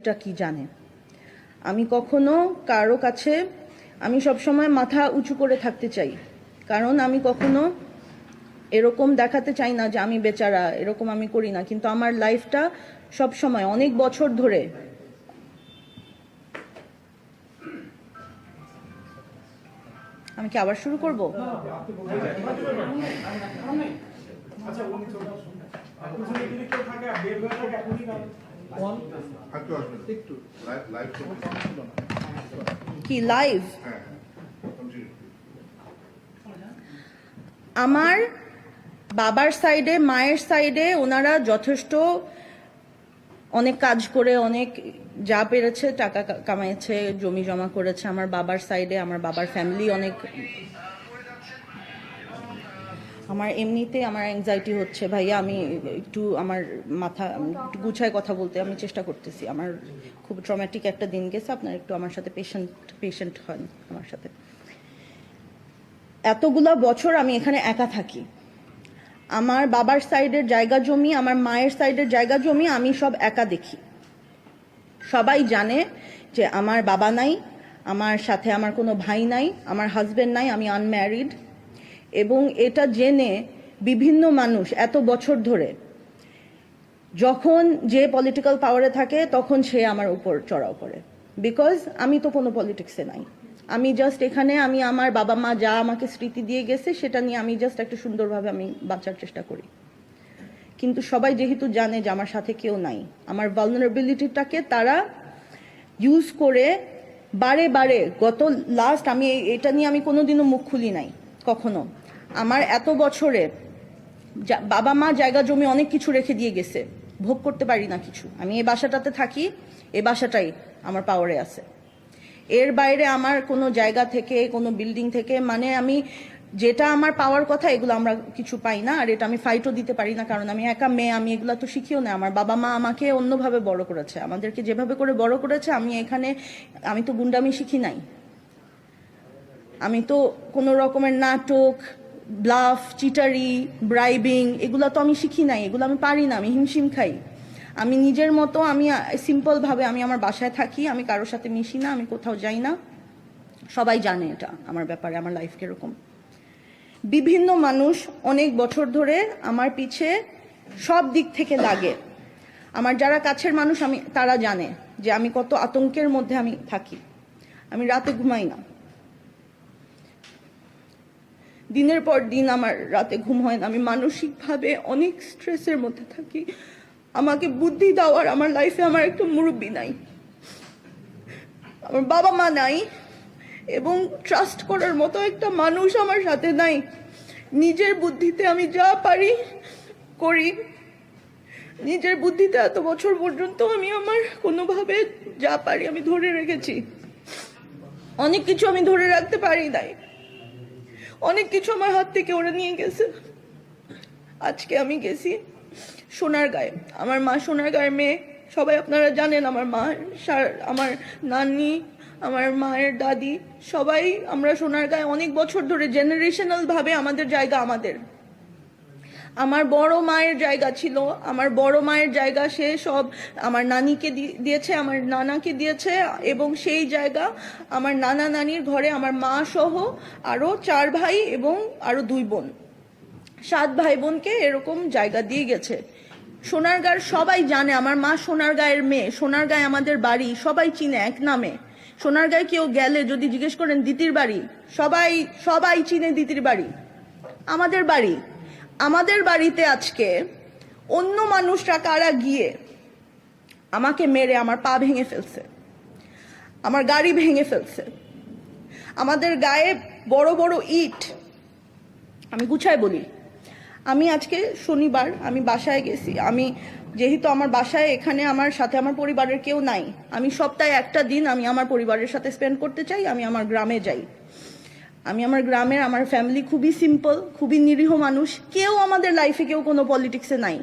এটা কি জানে। আমি কখনো কারো কাছে আমি সবসময় মাথা উঁচু করে থাকতে চাই, কারণ আমি কখনো এরকম দেখাতে চাই না যে আমি বেচারা, এরকম আমি করি না। কিন্তু আমার লাইফটা সবসময় অনেক বছর ধরে আমি কি আবার শুরু করব? কি লাইভ? আমার বাবার সাইডে, মায়ের সাইডে ওনারা যথেষ্ট অনেক কাজ করে অনেক যা পেরেছে টাকা কামাইছে, জমি জমা করেছে। আমার বাবার সাইডে আমার বাবার ফ্যামিলি অনেক। আমার এমনিতে আমার অ্যাংজাইটি হচ্ছে ভাইয়া, আমি একটু আমার মাথা একটু গুছায় কথা বলতে আমি চেষ্টা করতেছি। আমার খুব ট্রমেটিক একটা দিন গেছে, আপনার একটু আমার সাথে পেশেন্ট হন আমার সাথে। এতগুলা বছর আমি এখানে একা থাকি। আমার বাবার সাইডের জায়গা জমি, আমার মায়ের সাইডের জায়গা জমি আমি সব একা দেখি। সবাই জানে যে আমার বাবা নাই, আমার সাথে আমার কোনো ভাই নাই, আমার হাজবেন্ড নাই, আমি আনম্যারিড। এবং এটা জেনে বিভিন্ন মানুষ এত বছর ধরে যখন যে পলিটিক্যাল পাওয়ারে থাকে তখন সে আমার উপর চড়াও করে, বিকজ আমি তো কোনো পলিটিক্সে নাই। আমি জাস্ট এখানে আমি আমার বাবা মা যা আমাকে স্মৃতি দিয়ে গেছে সেটা নিয়ে আমি জাস্ট একটা সুন্দরভাবে আমি বাঁচার চেষ্টা করি। কিন্তু সবাই যেহেতু জানে যে আমার সাথে কেউ নাই, আমার ভালনারেবিলিটিটাকে তারা ইউজ করে বারে বারে গত লাস্ট আমি এটা নিয়ে আমি কোনোদিনও মুখ খুলি নাই কখনো। আমার এত বছরে বাবা মা জায়গা জমি অনেক কিছু রেখে দিয়ে গেছে, ভোগ করতে পারি না কিছু। আমি এই বাসাটাতে থাকি, এই বাসাটাই আমার পাওয়ারে আছে। এর বাইরে আমার কোনো জায়গা থেকে, কোনো বিল্ডিং থেকে, মানে আমি যেটা আমার পাওয়ার কথা এগুলো আমরা কিছু পাই না। আর এটা আমি ফাইটও দিতে পারি না, কারণ আমি একা মেয়ে, আমি এগুলো তো শিখিও না। আমার বাবা মা আমাকে অন্যভাবে বড় করেছে, আমাদেরকে যেভাবে করে বড় করেছে। আমি তো গুন্ডামি শিখি নাই, আমি তো কোনো রকমের নাটক, ব্লাফ, চিটারি, ব্রাইবিং এগুলো তো আমি শিখি নাই, এগুলো আমি পারি না, আমি হিমশিম খাই। আমি নিজের মতো আমি সিম্পলভাবে আমি আমার বাসায় থাকি, আমি কারোর সাথে মিশি না, আমি কোথাও যাই না। সবাই জানে এটা আমার ব্যাপারে, আমার লাইফ কিরকম। বিভিন্ন মানুষ অনেক বছর ধরে আমার পিছে সব দিক থেকে লাগে। আমার যারা কাছের মানুষ তারা জানে যে আমি কত আতঙ্কের মধ্যে আমি থাকি। আমি রাতে ঘুমাই না, দিনের পর দিন আমার রাতে ঘুম হয় না। আমি মানসিকভাবে অনেক স্ট্রেসের মধ্যে থাকি। আমাকে বুদ্ধি দেওয়ার আমার লাইফে আমার একটা মুরব্বি নাই, আমার বাবা মা নাই, এবং ট্রাস্ট করার মতো একটা মানুষ আমার সাথে নাই। নিজের বুদ্ধিতে আমি যা পারি করি, নিজের বুদ্ধিতে এত বছর পর্যন্ত আমি আমার কোনোভাবে যা পারি আমি ধরে রেখেছি। অনেক কিছু আমি ধরে রাখতে পারি নাই, অনেক কিছু আমার হাত থেকে ওরা নিয়ে গেছে। আজকে আমি গেছি সোনারগাঁয়ে, আমার মা সোনারগাঁয়ের মেয়ে, সবাই আপনারা জানেন। আমার মা, আমার নানি, আমার মায়ের দাদি, সবাই আমরা সোনারগাঁয়ে অনেক বছর ধরে জেনারেশনাল ভাবে আমাদের জায়গা আমাদের। আমার বড় মায়ের জায়গা ছিল, আমার বড় মায়ের জায়গা সে সব আমার নানিকে দিয়েছে, আমার নানাকে দিয়েছে, এবং সেই জায়গা আমার নানা নানির ঘরে আমার মা সহ আরো 4 ভাই এবং আরো 2 বোন, 7 ভাই বোনকে এরকম জায়গা দিয়ে গেছে। সোনারগাঁর সবাই জানে, আমার মা সোনারগাঁয়ের মেয়ে, সোনারগাঁয়ে আমাদের বাড়ি, সবাই চিনে এক নামে। সোনারগাঁয়ে কেউ গেলে যদি জিজ্ঞেস করেন দিতির বাড়ি, সবাই সবাই চিনে দিতির বাড়ি। আমাদের বাড়িতে আজকে অন্য মানুষরা কারা গিয়ে আমাকে মেরে আমার পা ভেঙে ফেলছে, আমার গাড়ি ভেঙে ফেলছে, আমাদের গায়ে বড় বড় ইট। আমি গুছায় বলি, আমি আজকে শনিবার আমি বাসায় গেছি। আমি যেহেতু আমার বাসায় এখানে আমার সাথে আমার পরিবারের কেউ নাই, আমি সপ্তাহে একটা দিন আমি আমার পরিবারের সাথে স্পেন্ড করতে চাই, আমি আমার গ্রামে যাই। আমি আমার গ্রামের, আমার ফ্যামিলি খুবই সিম্পল, খুবই নিরীহ মানুষ। কেউ আমাদের লাইফে কেউ কোনো পলিটিক্সে নাই।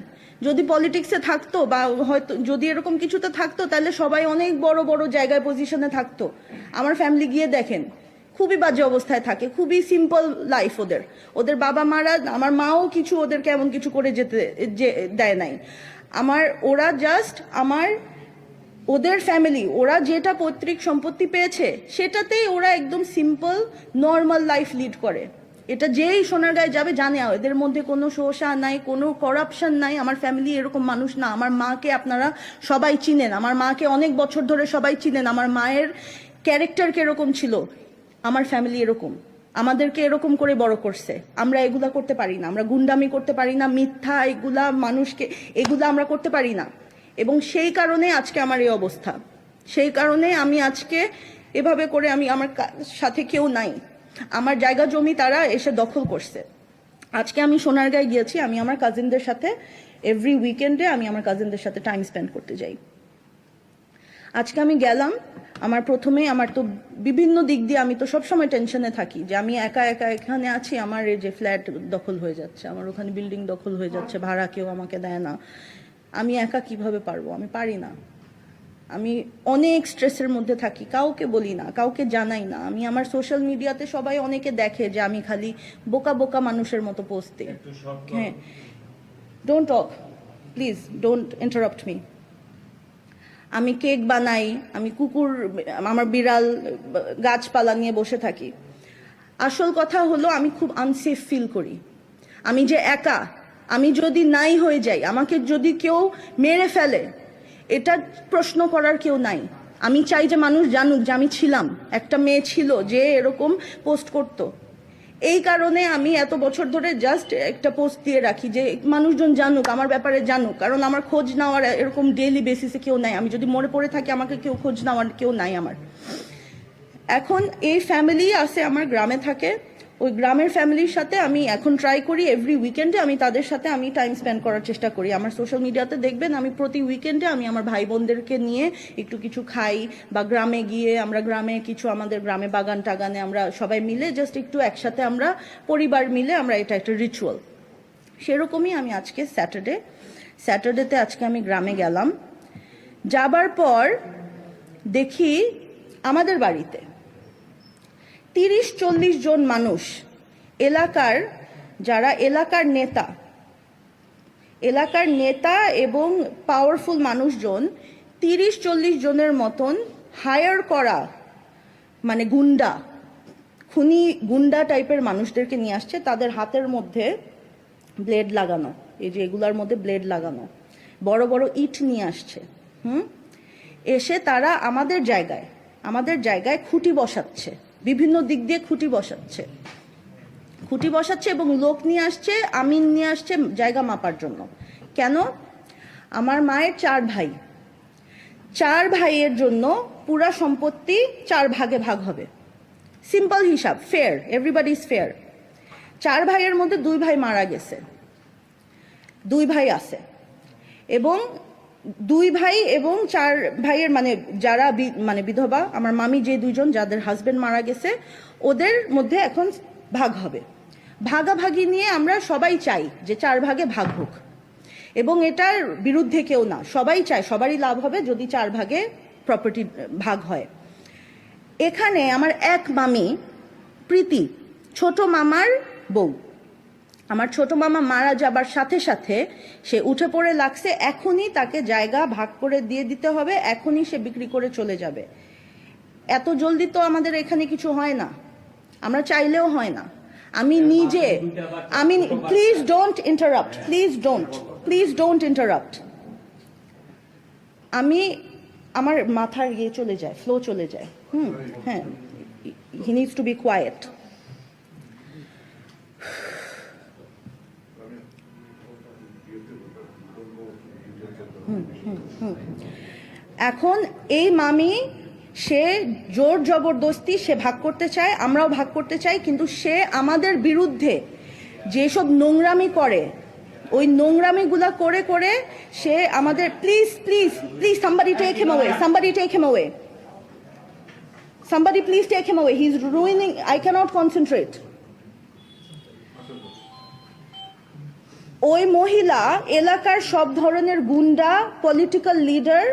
যদি পলিটিক্সে থাকতো বা হয়তো যদি এরকম কিছুতে থাকতো তাহলে সবাই অনেক বড় বড় জায়গায় পজিশনে থাকতো। আমার ফ্যামিলি গিয়ে দেখেন খুবই বাজে অবস্থায় থাকে, খুবই সিম্পল লাইফ ওদের বাবা মারা, আমার মাও কিছু ওদেরকে এমন কিছু করে যেতে দেয় নাই। ওরা জাস্ট আমার ওদের ফ্যামিলি, ওরা যেটা পৈতৃক সম্পত্তি পেয়েছে সেটাতেই ওরা একদম সিম্পল নর্মাল লাইফ লিড করে। এটা যেই সোনারগাঁয়ে যাবে জানে এদের মধ্যে কোনো শোষা নাই, কোনো করাপশন নাই। আমার ফ্যামিলি এরকম মানুষ না। আমার মাকে আপনারা সবাই চিনেন, আমার মাকে অনেক বছর ধরে সবাই চিনেন। আমার মায়ের ক্যারেক্টার কিরকম ছিল, আমার ফ্যামিলি এরকম, আমাদেরকে এরকম করে বড় করছে। আমরা এগুলা করতে পারি না, আমরা গুন্ডামি করতে পারি না, মিথ্যা এগুলা মানুষকে এগুলা আমরা করতে পারি না। এবং সেই কারণে আজকে আমার এই অবস্থা, সেই কারণে আমি আজকে এভাবে করে আমার সাথে কেউ নাই, আমার জায়গা জমি তারা এসে দখল করছে। আজকে আমি সোনারগাঁয়ে গিয়েছি, আমি আমার কাজিনদের সাথে এভরি উইকেন্ডে আমি আমার কাজিনদের সাথে টাইম স্পেন্ড করতে যাই। আজকে আমি গেলাম, আমার প্রথমে আমার তো বিভিন্ন দিক দিয়ে আমি তো সবসময় টেনশনে থাকি যে আমি একা একা এখানে আছি, আমার এই যে ফ্ল্যাট দখল হয়ে যাচ্ছে, আমার ওখানে বিল্ডিং দখল হয়ে যাচ্ছে, ভাড়া কেউ আমাকে দেয় না, আমি একা কিভাবে পারবো, আমি পারি না। আমি অনেক স্ট্রেসের মধ্যে থাকি, কাউকে বলি না, কাউকে জানাই না। আমি আমার সোশ্যাল মিডিয়াতে সবাই অনেকে দেখে যে আমি খালি বোকা বোকা মানুষের মতো পোস্ট দিই। হ্যাঁ, don't talk please, don't interrupt me. আমি কেক বানাই, আমি কুকুর, আমার বিড়াল, গাছপালা নিয়ে বসে থাকি। আসল কথা হলো আমি খুব আনসেফ ফিল করি। আমি যে একা, আমি যদি নাই হয়ে যাই, আমাকে যদি কেউ মেরে ফেলে, এটা প্রশ্ন করার কেউ নাই। আমি চাই যে মানুষ জানুক যে আমি ছিলাম, একটা মেয়ে ছিল যে এরকম পোস্ট করতো। এই কারণে আমি এত বছর ধরে জাস্ট একটা পোস্ট দিয়ে রাখি যে মানুষজন জানুক, আমার ব্যাপারে জানুক, কারণ আমার খোঁজ নেওয়ার এরকম ডেইলি বেসিসে কেউ নাই। আমি যদি মরে পড়ে থাকি, আমাকে কেউ খোঁজ নেওয়ার কেউ নাই আমার। এখন এই ফ্যামিলি আছে আমার গ্রামে থাকে, ওই গ্রামের ফ্যামিলির সাথে আমি এখন ট্রাই করি এভরি উইকেন্ডে আমি তাদের সাথে আমি টাইম স্পেন্ড করার চেষ্টা করি। আমার সোশ্যাল মিডিয়াতে দেখবেন আমি প্রতি উইকেন্ডে আমি আমার ভাই বোনদেরকে নিয়ে একটু কিছু খাই, বা গ্রামে গিয়ে আমরা গ্রামে কিছু আমাদের গ্রামে বাগান টাগানে আমরা সবাই মিলে জাস্ট একটু একসাথে আমরা পরিবার মিলে আমরা এটা একটা রিচুয়াল। সেরকমই আমি আজকে স্যাটারডেতে আজকে আমি গ্রামে গেলাম। যাবার পর দেখি আমাদের বাড়িতে 30-40 জন মানুষ, এলাকার যারা এলাকার নেতা এবং পাওয়ারফুল মানুষজন 30-40 জনের মতন হায়ার করা, মানে গুন্ডা টাইপের মানুষদেরকে নিয়ে আসছে। তাদের হাতের মধ্যে ব্লেড লাগানো, এই যে এগুলার মধ্যে ব্লেড লাগানো, বড় বড় ইট নিয়ে আসছে। এসে তারা আমাদের জায়গায় খুঁটি বসাচ্ছে, বিভিন্ন দিক দিয়ে খুঁটি বসাচ্ছে এবং লোক নিয়ে আসছে, আমিন নিয়ে আসছে জায়গা মাপার জন্য। কেন? আমার মায়ের 4 ভাইয়ের জন্য পুরা সম্পত্তি 4 ভাগে ভাগ হবে। সিম্পল হিসাব, ফেয়ার, এভরিবডি ইজ ফেয়ার। 4 ভাইয়ের মধ্যে 2 ভাই মারা গেছে, 2 ভাই আছে, এবং 2 ভাই এবং 4 ভাইয়ের মানে যারা মানে বিধবা, আমার মামি যে 2 জন যাদের হাজবেন্ড মারা গেছে, ওদের মধ্যে এখন ভাগ হবে। ভাগাভাগি নিয়ে আমরা সবাই চাই যে 4 ভাগে ভাগ হোক, এবং এটার বিরুদ্ধে কেউ না, সবাই চায় সবারই লাভ হবে যদি 4 ভাগে প্রপার্টি ভাগ হয়। এখানে আমার এক মামি প্রীতি, ছোট মামার বউ, আমার ছোট মামা মারা যাবার সাথে সাথে সে উঠে পড়ে লাগছে, এখনই তাকে জায়গা ভাগ করে দিয়ে দিতে হবে, এখনই সে বিক্রি করে চলে যাবে। এত জলদি তো আমাদের এখানে কিছু হয় না, আমরা চাইলেও হয় না। Please don't interrupt. আমার মাথার চলে যায়, ফ্লো চলে যায়। হ্যাঁ, he needs to be quiet. এখন এই মামি সে জোর জবরদস্তি সে ভাগ করতে চায়, আমরাও ভাগ করতে চাই, কিন্তু সে আমাদের বিরুদ্ধে যেসব নোংরামি করে, ওই নোংরামিগুলা করে করে সে আমাদের please somebody take him away, he's ruining, I cannot concentrate. ওই মহিলা এলাকার সব ধরনের গুন্ডা, পলিটিক্যাল লিডার,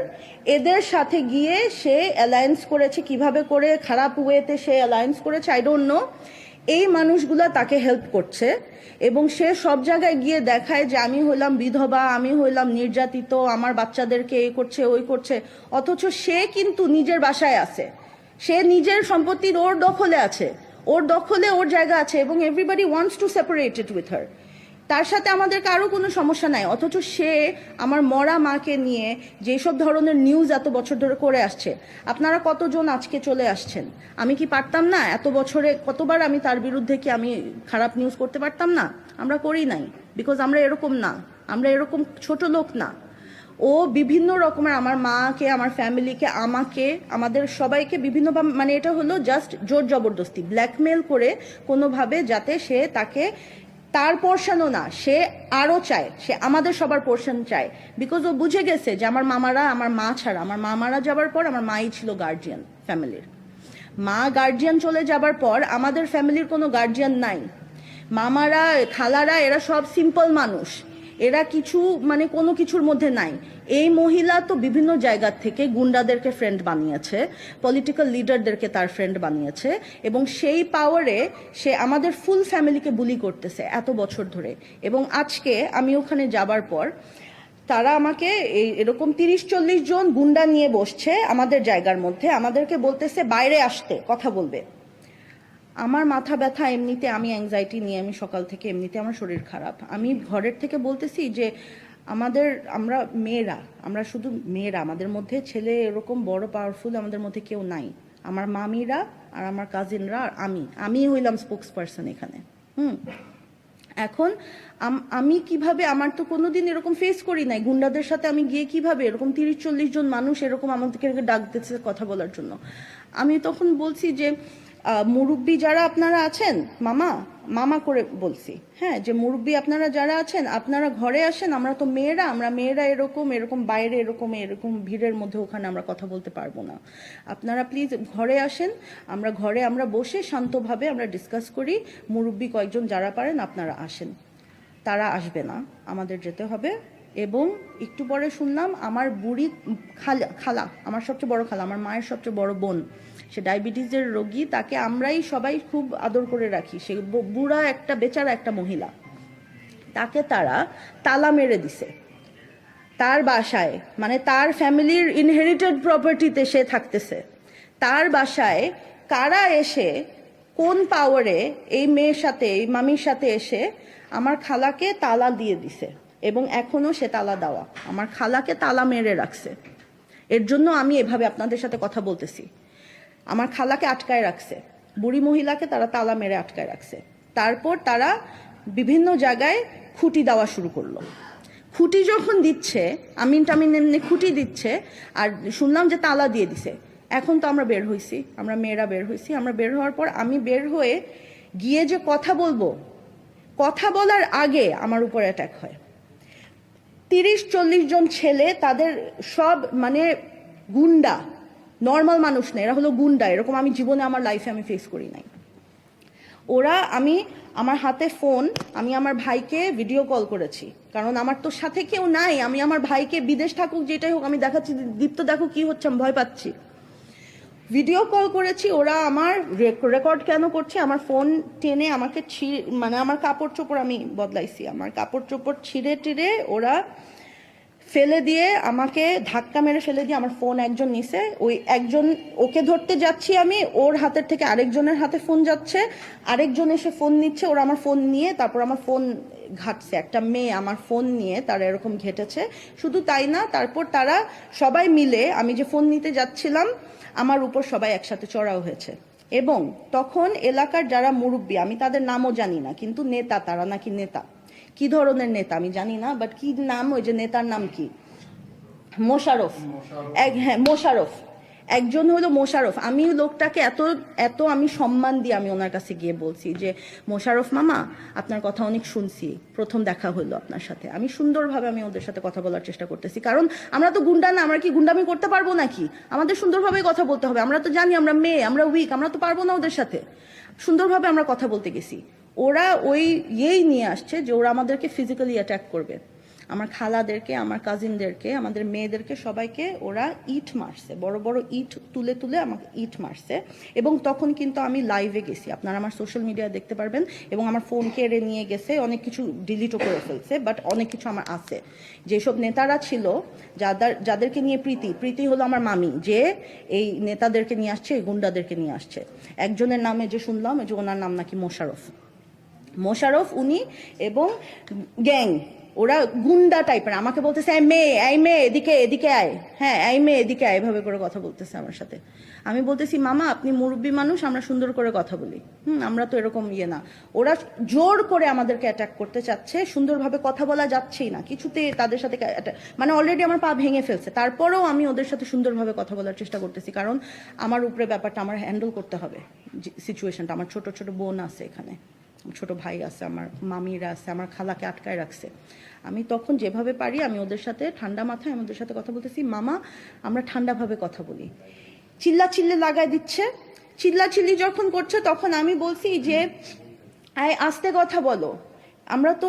এদের সাথে গিয়ে সে অ্যালায়েন্স করেছে, কিভাবে করে খারাপ ওয়েতে সে অ্যালায়েন্স করেছে আই ডোন্ট নো। এই মানুষগুলা তাকে হেল্প করছে এবং সে সব জায়গায় গিয়ে দেখায় যে আমি হইলাম বিধবা, আমি হইলাম নির্যাতিত, আমার বাচ্চাদেরকে এই করছে ওই করছে, অথচ সে কিন্তু নিজের বাসায় আছে, সে নিজের সম্পত্তির ওর দখলে আছে, ওর দখলে ওর জায়গা আছে এবং everybody wants to separate it with her. তার সাথে আমাদের কারো কোনো সমস্যা নাই, অথচ সে আমার মরা মাকে নিয়ে যেসব ধরনের নিউজ এত বছর ধরে করে আসছে, আপনারা কতজন আজকে চলে আসছেন? আমি কি পারতাম না এত বছরে কতবার আমি তার বিরুদ্ধে কি আমি খারাপ নিউজ করতে পারতাম না? আমরা করি নাই, বিকজ আমরা এরকম না, আমরা এরকম ছোট লোক না। ও বিভিন্ন রকমের আমার মাকে, আমার ফ্যামিলিকে, আমাকে, আমাদের সবাইকে বিভিন্নভাবে, মানে এটা হলো জাস্ট জোর জবরদস্তি, ব্ল্যাকমেল করে কোনোভাবে যাতে সে তাকে, তার পোর্শনও না, সে আরও চায়, সে আমাদের সবার পোর্শন চায়, বিকজ ও বুঝে গেছে যে আমার মামারা, আমার মা ছাড়া, আমার মা মারা যাবার পর আমার মাই ছিল গার্জিয়ান ফ্যামিলির। মা গার্জিয়ান চলে যাবার পর আমাদের ফ্যামিলির কোনো গার্জিয়ান নাই। মামারা, খালারা এরা সব সিম্পল মানুষ, এরা কিছু মানে কোনো কিছুর মধ্যে নাই। এই মহিলা তো বিভিন্ন জায়গা থেকে গুন্ডাদেরকে ফ্রেন্ড বানিয়েছে, পলিটিক্যাল লিডারদেরকে তার ফ্রেন্ড বানিয়েছে এবং সেই পাওয়ারে সে আমাদের ফুল ফ্যামিলিকে বুলি করতেছে এত বছর ধরে। এবং আজকে আমি ওখানে যাবার পর তারা আমাকে এরকম 30-40 জন গুন্ডা নিয়ে বসছে আমাদের জায়গার মধ্যে, আমাদেরকে বলতেছে বাইরে আসতে, কথা বলবে। আমার মাথা ব্যথা এমনিতে, আমি অ্যাংজাইটি নিয়ে, আমি সকাল থেকে এমনিতে আমার শরীর খারাপ, আমি ঘরের থেকে বলতেছি যে আমরা মেয়েরা, আমরা শুধু মেয়েরা, আমাদের মধ্যে ছেলে এরকম বড় পাওয়ারফুল আমাদের মধ্যে কেউ নাই। আমার মামিরা আর আমার কাজিনরা আর আমি হইলাম স্পোক্স পারসন এখানে। এখন আমি কিভাবে, আমার তো কোনোদিন এরকম ফেস করি নাই গুন্ডাদের সাথে, আমি গিয়ে কিভাবে এরকম 30-40 জন মানুষ এরকম আমাদেরকে ডাকতেছে কথা বলার জন্য। আমি তখন বলছি যে মুরব্বী যারা আপনারা আছেন, মামা মামা করে বলছি, হ্যাঁ, যে মুরব্বী আপনারা যারা আছেন আপনারা ঘরে আসেন, আমরা তো মেয়েরা, আমরা মেয়েরা এরকম এরকম বাইরে এরকম ভিড়ের মধ্যে ওখানে আমরা কথা বলতে পারবো না, আপনারা প্লিজ ঘরে আসেন, আমরা ঘরে আমরা বসে শান্তভাবে আমরা ডিসকাস করি, মুরব্বী কয়েকজন যারা পারেন আপনারা আসেন। তারা আসবে না, আমাদের যেতে হবে। এবং একটু পরে শুনলাম আমার বুড়ি খালা, আমার সবচেয়ে বড় খালা, আমার মায়ের সবচেয়ে বড় বোন, সে ডায়াবেটিসের রোগী, তাকে আমরাই সবাই খুব আদর করে রাখি, সে বুড়া একটা বেচারা একটা মহিলা, তাকে তারা তালা মেরে দিছে তার বাসায়, মানে তার ফ্যামিলির ইনহেরিটেড প্রপার্টিতে সে থাকতেছে, তার বাসায় কারা এসে কোন পাওয়ারে এই মেয়ের সাথে, এই মামির সাথে এসে আমার খালাকে তালা দিয়ে দিছে এবং এখনো সে তালা দেওয়া, আমার খালাকে তালা মেরে রাখছে। এর জন্য আমি এভাবে আপনাদের সাথে কথা বলতেছি। আমার খালাকে আটকায় রাখছে, বুড়ি মহিলাকে তারা তালা মেরে আটকায় রাখছে। তারপর তারা বিভিন্ন জায়গায় খুঁটি দেওয়া শুরু করলো। খুঁটি যখন দিচ্ছে, আমিন টামিন এমনি খুঁটি দিচ্ছে, আর শুনলাম যে তালা দিয়ে দিছে। এখন তো আমরা বের হয়েছি, আমরা মেয়েরা বের হয়েছি, আমরা বের হওয়ার পর আমি বের হয়ে গিয়ে যে কথা বলবো, কথা বলার আগে আমার উপর অ্যাটাক হয়। 30-40 জন ছেলে, তাদের সব মানে গুন্ডা, নর্মাল মানুষ না, এরা হলো গুন্ডা, এরকম আমি জীবনে আমার লাইফে আমি ফেস করি নাই। ওরা, আমার হাতে ফোন, আমি আমার ভাইকে ভিডিও কল করেছি, কারণ আমার তো সাথে কেউ নাই, আমি আমার ভাইকে বিদেশ থাকুক যেটাই হোক আমি দেখাচ্ছি, দীপ্ত দেখো কি হচ্ছে, আমি ভয় পাচ্ছি, ভিডিও কল করেছি। ওরা আমার রেকর্ড কেন করছে, আমার ফোন টেনে আমাকে মানে আমার কাপড় চোপড় আমি বদলাইছি, আমার কাপড় চোপড় ছিঁড়ে টিড়ে ওরা ফেলে দিয়ে, আমাকে ধাক্কা মেরে ফেলে দিয়ে আমার ফোন একজন নিছে, ওই একজন, ওকে ধরতে যাচ্ছি আমি, ওর হাতের থেকে আরেকজনের হাতে ফোন যাচ্ছে, আরেকজন এসে ফোন নিচ্ছে, ওরা আমার ফোন নিয়ে তারপর আমার ফোন ঘাটছে, একটা মেয়ে আমার ফোন নিয়ে তারা এরকম ঘেটেছে। শুধু তাই না, তারপর তারা সবাই মিলে, আমি যে ফোন নিতে যাচ্ছিলাম আমার উপর সবাই একসাথে চড়াও হয়েছে। এবং তখন এলাকার যারা মুরব্বী, আমি তাদের নামও জানি না, কিন্তু নেতা, তারা নাকি নেতা, কি ধরনের নেতা আমি জানি না, বাট কি নাম, ওই যে নেতার নাম কি, মোশাররফ, হ্যাঁ মোশাররফ, একজন হলো মোশাররফ। আমি লোকটাকে এত এত আমি সম্মান দিয়ে আমি ওনার কাছে গিয়ে বলছি যে মোশাররফ মামা, আপনার কথা অনেক শুনছি, প্রথম দেখা হলো আপনার সাথে, আমি সুন্দরভাবে আমি ওদের সাথে কথা বলার চেষ্টা করতেছি, কারণ আমরা তো গুন্ডা না, আমরা কি গুন্ডামি করতে পারবো নাকি, আমাদের সুন্দরভাবে কথা বলতে হবে, আমরা তো জানি আমরা মেয়ে, আমরা উইক, আমরা তো পারবো না ওদের সাথে, সুন্দরভাবে আমরা কথা বলতে গেছি। ওরা ওই নিয়ে আসছে যে ওরা আমাদেরকে ফিজিক্যালি অ্যাটাক করবে। আমার খালাদেরকে, আমার কাজিনদেরকে, আমাদের মেয়েদেরকে সবাইকে ওরা ইট মারছে, বড় বড় ইট তুলে তুলে আমাকে ইট মারছে। এবং তখন কিন্তু আমি লাইভে গেছি, আপনারা আমার সোশ্যাল মিডিয়ায় দেখতে পারবেন। এবং আমার ফোন কেড়ে নিয়ে গেছে, অনেক কিছু ডিলিটও করে ফেলছে, বাট অনেক কিছু আমার আছে। যেসব নেতারা ছিল, যাদেরকে নিয়ে প্রীতি হলো আমার মামি, যে এই নেতাদেরকে নিয়ে আসছে, এই গুন্ডাদেরকে নিয়ে আসছে। একজনের নামে যে শুনলাম, যে ওনার নাম নাকি মোশারফ, উনি এবং গ্যাং, ওরা গুন্ডা টাইপের, আমাকে বলতেছে এই মেয়ে এদিকে আয়, হ্যাঁ এই মেয়ে এদিকে আয়, এভাবে করে কথা বলতেছে আমার সাথে। আমি বলতেছি মামা আপনি মুরব্বী মানুষ, আমরা সুন্দর করে কথা বলি, আমরা তো এরকম না। ওরা জোর করে আমাদেরকে অ্যাটাক করতে চাচ্ছে, সুন্দরভাবে কথা বলা যাচ্ছেই না কিছুতে, তাদের সাথে মানে অলরেডি আমার পা ভেঙে ফেলছে, তারপরেও আমি ওদের সাথে সুন্দরভাবে কথা বলার চেষ্টা করতেছি, কারণ আমার উপরে ব্যাপারটা আমার হ্যান্ডেল করতে হবে সিচুয়েশনটা। আমার ছোট ছোট বোন আছে এখানে, ছোট ভাই আছে, আমার মামিরা আছে, আমার খালাকে আটকায় রাখছে। আমি তখন যেভাবে পারি আমি ওদের সাথে ঠান্ডা মাথায় আমি ওদের সাথে কথা বলতেছি, মামা আমরা ঠান্ডাভাবে কথা বলি। চিল্লে লাগাই দিচ্ছে, চিল্লি যখন করছে তখন আমি বলছি যে আস্তে কথা বলো, আমরা তো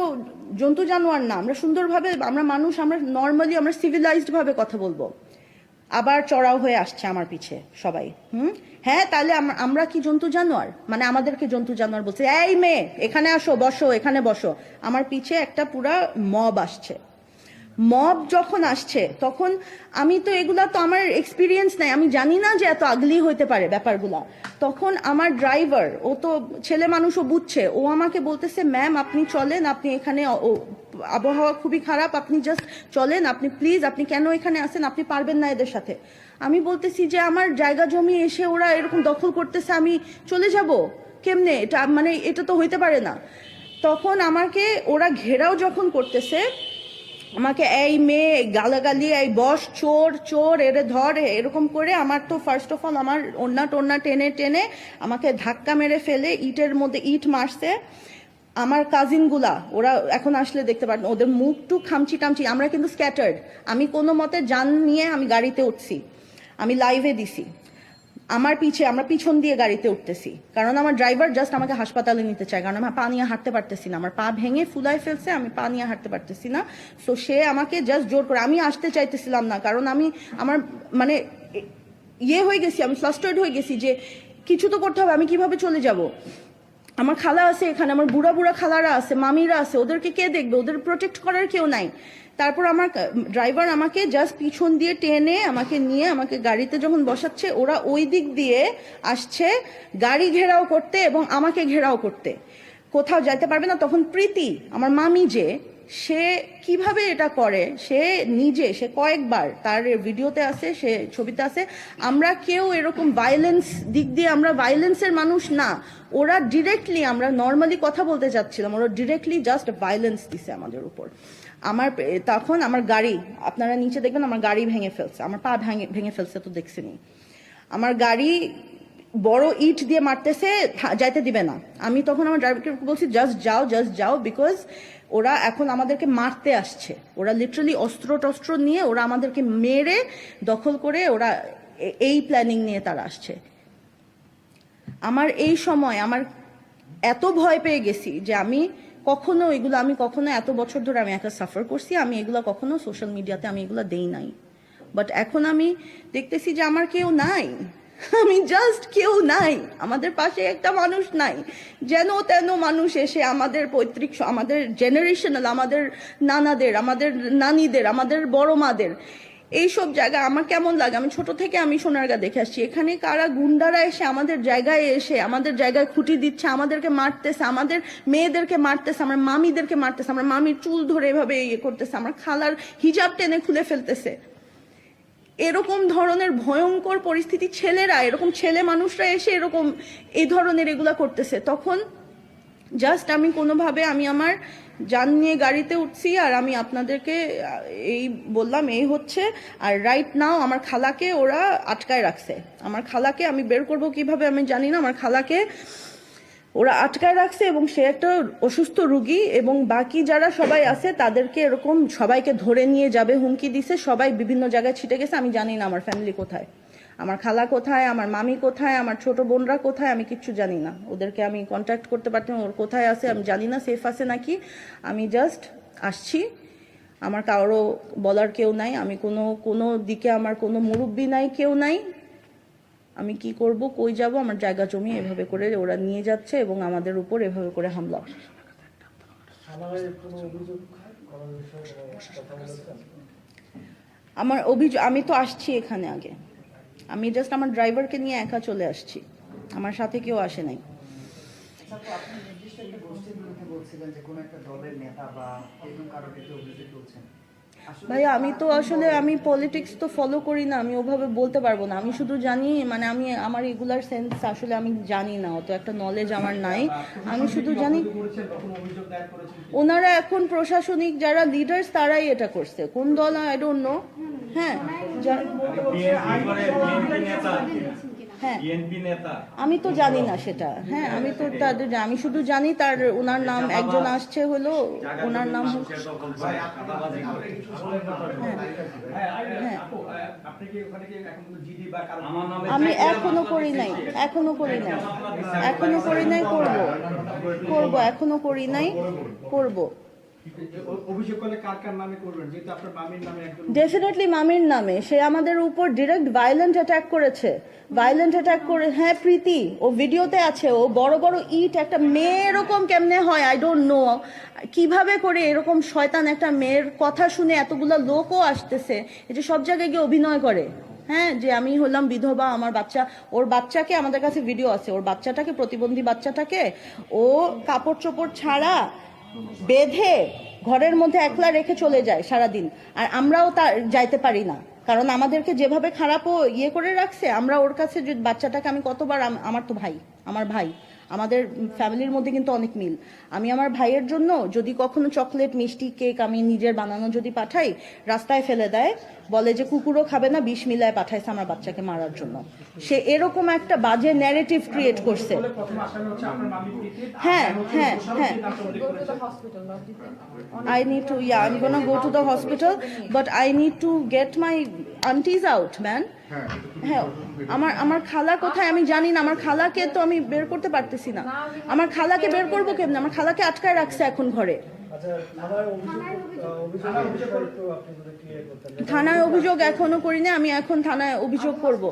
জন্তু জানোয়ার না, আমরা সুন্দরভাবে, আমরা মানুষ, আমরা নর্মালি, আমরা সিভিলাইজড ভাবে কথা বলবো। আবার চড়াও হয়ে আসছে আমার পিছে সবাই। হ্যাঁ তাহলে আমরা কি জন্তু জানোয়ার, মানে আমাদেরকে জন্তু জানোয়ার বলছে, এই মেয়ে এখানে আসো, বসো, এখানে বসো। আমার পিছে একটা পুরা মব আসছে। মব যখন আসছে তখন আমি তো এগুলা তো আমার এক্সপিরিয়েন্স নাই, আমি জানি না যে এত আগলি হইতে পারে ব্যাপারগুলা। তখন আমার ড্রাইভার, ও তো ছেলে মানুষও বুঝছে, ও আমাকে বলতেছে ম্যাম আপনি চলেন, আপনি এখানে আবহাওয়া খুবই খারাপ, আপনি জাস্ট চলেন, আপনি প্লিজ, আপনি কেন এখানে আসেন, আপনি পারবেন না এদের সাথে। আমি বলতেছি যে আমার জায়গা জমি এসে ওরা এরকম দখল করতেছে, আমি চলে যাব কেমনে, এটা মানে এটা তো হইতে পারে না। তখন আমাকে ওরা ঘেরাও যখন করতেছে, আমাকে এই মেয়ে গালাগালি, এই বস, চোর এরে ধর, এরকম করে আমার তো ফার্স্ট অফ অল আমার ওড়না টেনে আমাকে ধাক্কা মেরে ফেলে ইটের মধ্যে ইট মারছে। আমার কাজিনগুলা, ওরা এখন আসলে দেখতে পারেন, ওদের মুখ টু খামচি টামচি, আমরা কিন্তু স্ক্যাটার্ড। আমি কোনো মতে যান নিয়ে আমি গাড়িতে উঠছি, আমি লাইভে দিছি। আমরা পিছন দিয়ে গাড়িতে উঠতেছি, কারণ আমার ড্রাইভার জাস্ট আমাকে হাসপাতালে নিতে চায়, কারণ আমার পা নিয়ে হাঁটতে পারতেছি না, আমার পা ভেঙে ফুলায় ফেলছে, আমি পা নিয়ে হাঁটতে পারতেছি না। সো সে আমাকে জাস্ট জোর করে, আমি আসতে চাইতেছিলাম না, কারণ আমার মানে হয়ে গেছি, আমি ফ্লাস্টার্ড হয়ে গেছি যে কিছু তো করতে হবে, আমি কিভাবে চলে যাব। আমার খালা আছে এখানে, আমার বুড়া খালারা আছে, মামিরা আছে, ওদেরকে কে দেখবে, ওদের প্রোটেক্ট করার কেউ নাই। তারপর আমার ড্রাইভার আমাকে জাস্ট পিছন দিয়ে টেনে আমাকে নিয়ে আমাকে গাড়িতে যখন বসাচ্ছে, ওরা ওই দিক দিয়ে আসছে গাড়ি ঘেরাও করতে এবং আমাকে ঘেরাও করতে, কোথাও যাইতে পারবে না। তখন প্রীতি আমার মামি, যে সে কিভাবে এটা করে, সে কয়েকবার, তার ভিডিওতে আছে, সে ছবিতে আছে, আমরা কেউ এরকম ভায়োলেন্স দিক দিয়ে, আমরা ভায়োলেন্সের মানুষ না। ওরা ডিরেক্টলি, আমরা নর্মালি কথা বলতে চাচ্ছিলাম, ওরা ডিরেক্টলি জাস্ট ভায়োলেন্স দিছে আমাদের উপর। তখন আমার গাড়ি, আপনারা নিচে দেখবেন আমার গাড়ি ভেঙে ফেলছে, আমার পা ভেঙে ফেলছে, তো দেখছেনি। আমার গাড়ি বড় ইট দিয়ে মারতেছে, যাইতে দিবে না। আমি তখন আমার ড্রাইভারকে বলছি জাস্ট যাও, বিকজ ওরা এখন আমাদেরকে মারতে আসছে, ওরা লিটারালি অস্ত্র নিয়ে ওরা আমাদেরকে মেরে দখল করে, ওরা এই প্ল্যানিং নিয়ে তারা আসছে। আমার এই সময় আমার এত ভয় পেয়ে গেছি যে আমি কখনো এত বছর ধরে আমি একা সাফার করছি, আমি এগুলো কখনো সোশ্যাল মিডিয়াতে আমি এগুলো দেই নাই। বাট এখন আমি দেখতেছি যে আমার কেউ নাই, আমি জাস্ট কেউ নাই, আমাদের পাশে একটা মানুষ নাই। যেন তেন মানুষ এসে আমাদের পৈতৃক, আমাদের জেনারেশনাল, আমাদের নানাদের, আমাদের নানিদের, আমাদের বড় মাদের, এইসব জায়গা আমার কেমন লাগে। আমি ছোট থেকে আমি সোনারগাঁ দেখে আসছি, এখানে কারা গুন্ডারা এসে আমাদের জায়গায় খুঁটি দিচ্ছে, আমাদেরকে মারতেছে, আমাদের মেয়েদেরকে মারতেছে, আমার মামিদেরকে মারতেছে, আমার মামির চুল ধরে এভাবে করতেছে, আমার খালার হিজাব টেনে খুলে ফেলতেছে। এরকম ধরনের ভয়ঙ্কর পরিস্থিতি, এরকম ছেলে মানুষরা এসে এরকম এই ধরনের এগুলা করতেছে। তখন জাস্ট আমি কোনোভাবে আমি আমার যান নিয়ে গাড়িতে উঠছি, আর আমি আপনাদেরকে এই বললাম এই হচ্ছে। আর রাইট নাও আমার খালাকে ওরা আটকায় রাখছে, আমার খালাকে আমি বের করব কিভাবে আমি জানি না, আমার খালাকে ওরা আটকায় রাখছে, এবং সে একটা অসুস্থ রুগী, এবং বাকি যারা সবাই আছে তাদেরকে এরকম সবাইকে ধরে নিয়ে যাবে হুমকি দিছে, সবাই বিভিন্ন জায়গায় ছিটে গেছে। আমি জানি না আমার ফ্যামিলি কোথায়, আমার খালা কোথায়, আমার মামি কোথায়, আমার ছোট বোনরা কোথায়, আমি কিচ্ছু জানি না। ওদেরকে আমি কন্ট্যাক্ট করতে পারতাম, ওর কোথায় আছে আমি জানি না, সেফ আছে নাকি। আমি জাস্ট আসছি, আমার কারো বলার কেউ নাই, আমি কোনো দিকে আমার কোনো মুরব্বি নাই, কেউ নাই। আমি কি করব, কই যাব? আমার জায়গা জমি এভাবে করে ওরা নিয়ে যাচ্ছে এবং আমাদের উপর এভাবে করে হামলা। আমার অভিযোগ, আমি তো আসছি এখানে আগে, আমি জাস্ট আমার ড্রাইভারকে নিয়ে একা চলে আসছি, আমার সাথে কেউ আসে নাই। ভাইয়া আমি তো আসলে আমি পলিটিক্স তো ফলো করি না, আমি ওভাবে বলতে পারবো না। আমি শুধু জানি, মানে আমি আমার রেগুলার সেন্স আসলে আমি জানি না, অত একটা নলেজ আমার নাই। আমি শুধু জানি ওনারা এখন প্রশাসনিক যারা লিডার্স তারাই এটা করছে, কোন দল আই ডোন্ট নো। হ্যাঁ হ্যাঁ আমি তো জানি না সেটা। হ্যাঁ আমি তো তাদের, আমি শুধু জানি তার ওনার নাম একজন আসছে হলো, ওনার নাম আমি এখনো করি নাই, এখনো করি নাই, এখনো করি নাই, করব করব, এখনো করি নাই, করব। ডেফিনেটলি মামির নামে। সে আমাদের উপর ডিরেক্ট ভায়োলেন্ট অ্যাটাক করেছে, ভায়োলেন্ট অ্যাটাক করে। হ্যাঁ প্রীতি, ও ভিডিওতে আছে, ও বড় বড় ইট, একটা মেয়ে এরকম কেমনে হয় আই ডোন্ট নো, কিভাবে করে এরকম শয়তান একটা মেয়ের কথা শুনে এতগুলো লোকও আসতেছে, এই যে সব জায়গায় গিয়ে অভিনয় করে। হ্যাঁ যে আমি হলাম বিধবা, আমার বাচ্চা, ওর বাচ্চাকে, আমাদের কাছে ভিডিও আছে, ওর বাচ্চাটাকে, প্রতিবন্ধী বাচ্চাটাকে ও কাপড় চোপড় ছাড়া বেঁধে ঘরের মধ্যে একলা রেখে চলে যায় সারাদিন, আর আমরাও তা যাইতে পারি না, কারণ আমাদেরকে যেভাবে খারাপও ইয়ে করে রাখছে। আমরা ওর কাছে যে বাচ্চাটাকে, আমি কতবার, আমার তো ভাই, আমার ভাই, আমাদের ফ্যামিলির মধ্যে কিন্তু অনেক মিল। আমি আমার ভাইয়ের জন্য যদি কখনো চকলেট, মিষ্টি, কেক আমি নিজের বানানো যদি পাঠাই, রাস্তায় ফেলে দেয়, বলে যে কুকুরও খাবে না, বিষ মিলায় পাঠাইছে আমার বাচ্চাকে মারার জন্য। সে এরকম একটা বাজে ন্যারেটিভ ক্রিয়েট করছে। হ্যাঁ হ্যাঁ হ্যাঁ I need to, yeah, I'm gonna go to the hospital, but I need to get my aunties out, man. হ্যাঁ আমার খালা কোথায় আমি জানি না, আমার খালাকে তো আমি বের করতে পারতেছি না। আমার খালাকে বের করবো কেমনে? আমার খালাকে আটকায় রাখছে এখন ঘরে। থানায় অভিযোগ এখনো করি না, আমি এখন থানায় অভিযোগ করব।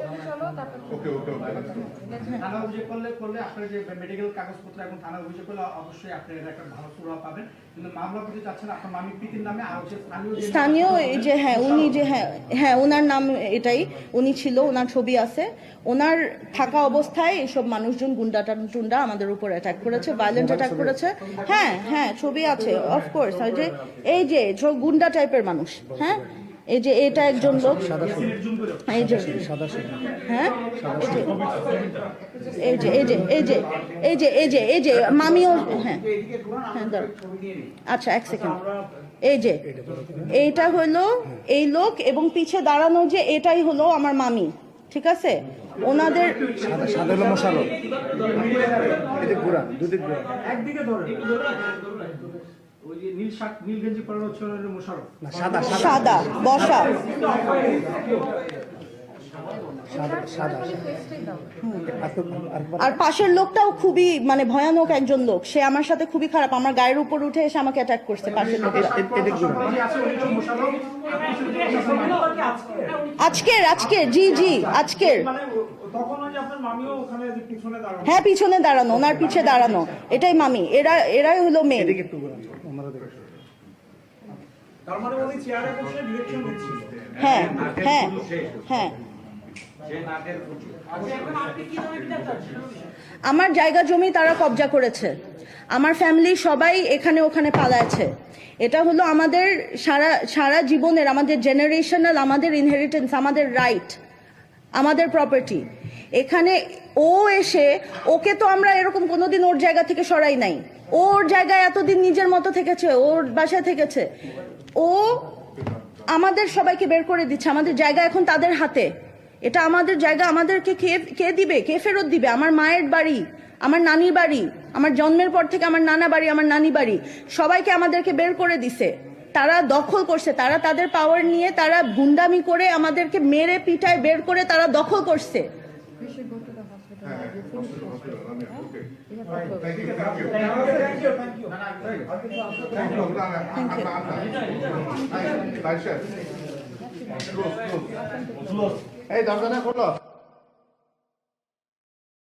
স্থানীয় এই যে, হ্যাঁ উনি যে, হ্যাঁ হ্যাঁ ওনার নাম এটাই, উনি ছিল, ওনার ছবি আছে, ওনার থাকা অবস্থায় এসব মানুষজন গুন্ডা টুন্ডা আমাদের উপর অ্যাটাক করেছে, ভায়োলেন্ট অ্যাটাক করেছে। হ্যাঁ হ্যাঁ ছবি আছে অফকোর্স, এই যে গুন্ডা টাইপের মানুষ। হ্যাঁ এই যে এটা একজন লোক, এই যে হ্যাঁ এই যে এই যে এই যে এই যে এই যে এই যে মামিও, হ্যাঁ হ্যাঁ আচ্ছা এক সেকেন্ড, এই যে এইটা হলো এই লোক, এবং পিছে দাঁড়ানো যে এটাই হলো আমার মামি, ঠিক আছে? ওনাদের সাদা বসা, আর পাশের লোকটাও খুবই মানে ভয়ানক একজন লোক, সে আমার সাথে খুবই খারাপ, আমার গায়ের উপর উঠে এসে আমাকে অ্যাটাক করছে পাশের লোকটা। আজকের জি জি আজকের, হ্যাঁ পিছনে দাঁড়ানো, ওনার পিছে দাঁড়ানো, এটাই মামি, এরাই হলো মেয়ে। হ্যাঁ হ্যাঁ হ্যাঁ আমার জায়গা জমি তারা কবজা করেছে, আমার ফ্যামিলি সবাই এখানে ওখানে পালাচ্ছে। এটা হলো আমাদের সারা জীবনের, আমাদের জেনারেশনাল, আমাদের ইনহেরিটেন্স, আমাদের রাইট, আমাদের প্রপার্টি। এখানে ও এসে, ওকে তো আমরা এরকম কোনোদিন ওর জায়গা থেকে সরাই নাই, ওর জায়গায় এতদিন নিজের মতো থেকেছে, ওর বাসায় থেকেছে, ও আমাদের সবাইকে বের করে দিচ্ছে, আমাদের জায়গা এখন তাদের হাতে। এটা আমাদের জায়গা, আমাদেরকে কে দিবে, কে ফেরত দিবে? আমার মায়ের বাড়ি, আমার নানির বাড়ি, আমার জন্মের পর থেকে আমার নানা বাড়ি, আমার নানি বাড়ি, সবাইকে আমাদেরকে বের করে দিছে। তারা দখল করছে, তারা তাদের পাওয়ার নিয়ে তারা গুন্ডামি করে আমাদেরকে মেরে পিটায় বের করে তারা দখল করছে। এই দরজা খোলো।